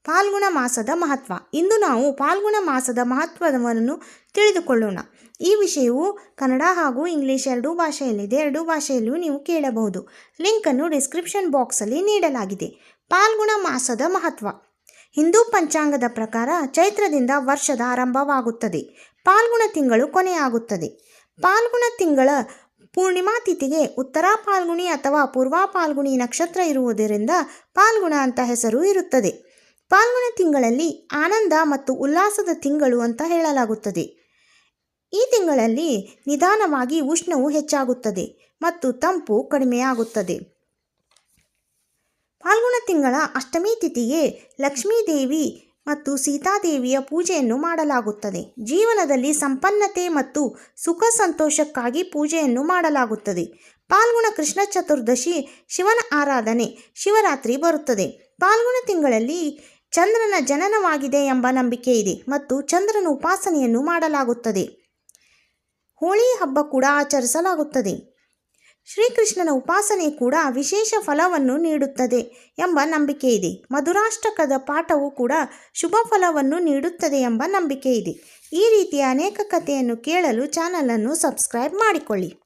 ಫಾಲ್ಗುಣ ಮಾಸದ ಮಹತ್ವ. ಇಂದು ನಾವು ಫಾಲ್ಗುಣ ಮಾಸದ ಮಹತ್ವವನ್ನು ತಿಳಿದುಕೊಳ್ಳೋಣ. ಈ ವಿಷಯವು ಕನ್ನಡ ಹಾಗೂ ಇಂಗ್ಲಿಷ್ ಎರಡೂ ಭಾಷೆಯಲ್ಲಿದೆ. ಎರಡೂ ಭಾಷೆಯಲ್ಲೂ ನೀವು ಕೇಳಬಹುದು. ಲಿಂಕನ್ನು ಡಿಸ್ಕ್ರಿಪ್ಷನ್ ಬಾಕ್ಸಲ್ಲಿ ನೀಡಲಾಗಿದೆ. ಫಾಲ್ಗುಣ ಮಾಸದ ಮಹತ್ವ. ಹಿಂದೂ ಪಂಚಾಂಗದ ಪ್ರಕಾರ ಚೈತ್ರದಿಂದ ವರ್ಷದ ಆರಂಭವಾಗುತ್ತದೆ. ಫಾಲ್ಗುಣ ತಿಂಗಳು ಕೊನೆಯಾಗುತ್ತದೆ. ಫಾಲ್ಗುಣ ತಿಂಗಳ ಪೂರ್ಣಿಮಾ ತಿಥಿಗೆ ಉತ್ತರ ಫಾಲ್ಗುಣಿ ಅಥವಾ ಪೂರ್ವ ಫಾಲ್ಗುಣಿ ನಕ್ಷತ್ರ ಇರುವುದರಿಂದ ಫಾಲ್ಗುಣ ಅಂತ ಹೆಸರು ಇರುತ್ತದೆ. ಫಾಲ್ಗುಣ ತಿಂಗಳಲ್ಲಿ ಆನಂದ ಮತ್ತು ಉಲ್ಲಾಸದ ತಿಂಗಳು ಅಂತ ಹೇಳಲಾಗುತ್ತದೆ. ಈ ತಿಂಗಳಲ್ಲಿ ನಿಧಾನವಾಗಿ ಉಷ್ಣವು ಹೆಚ್ಚಾಗುತ್ತದೆ ಮತ್ತು ತಂಪು ಕಡಿಮೆಯಾಗುತ್ತದೆ. ಫಾಲ್ಗುಣ ತಿಂಗಳ ಅಷ್ಟಮಿ ತಿಥಿಗೆ ಲಕ್ಷ್ಮೀದೇವಿ ಮತ್ತು ಸೀತಾದೇವಿಯ ಪೂಜೆಯನ್ನು ಮಾಡಲಾಗುತ್ತದೆ. ಜೀವನದಲ್ಲಿ ಸಂಪನ್ನತೆ ಮತ್ತು ಸುಖ ಸಂತೋಷಕ್ಕಾಗಿ ಪೂಜೆಯನ್ನು ಮಾಡಲಾಗುತ್ತದೆ. ಫಾಲ್ಗುಣ ಕೃಷ್ಣ ಚತುರ್ದಶಿ ಶಿವನ ಆರಾಧನೆ, ಶಿವರಾತ್ರಿ ಬರುತ್ತದೆ. ಫಾಲ್ಗುಣ ತಿಂಗಳಲ್ಲಿ ಚಂದ್ರನ ಜನನವಾಗಿದೆ ಎಂಬ ನಂಬಿಕೆ ಇದೆ ಮತ್ತು ಚಂದ್ರನ ಉಪಾಸನೆಯನ್ನು ಮಾಡಲಾಗುತ್ತದೆ. ಹೋಳಿ ಹಬ್ಬ ಕೂಡ ಆಚರಿಸಲಾಗುತ್ತದೆ. ಶ್ರೀಕೃಷ್ಣನ ಉಪಾಸನೆ ಕೂಡ ವಿಶೇಷ ಫಲವನ್ನು ನೀಡುತ್ತದೆ ಎಂಬ ನಂಬಿಕೆ ಇದೆ. ಮಧುರಾಷ್ಟಕದ ಪಾಠವು ಕೂಡ ಶುಭ ಫಲವನ್ನು ನೀಡುತ್ತದೆ ಎಂಬ ನಂಬಿಕೆ ಇದೆ. ಈ ರೀತಿಯ ಅನೇಕ ಕಥೆಯನ್ನು ಕೇಳಲು ಚಾನಲನ್ನು ಸಬ್ಸ್ಕ್ರೈಬ್ ಮಾಡಿಕೊಳ್ಳಿ.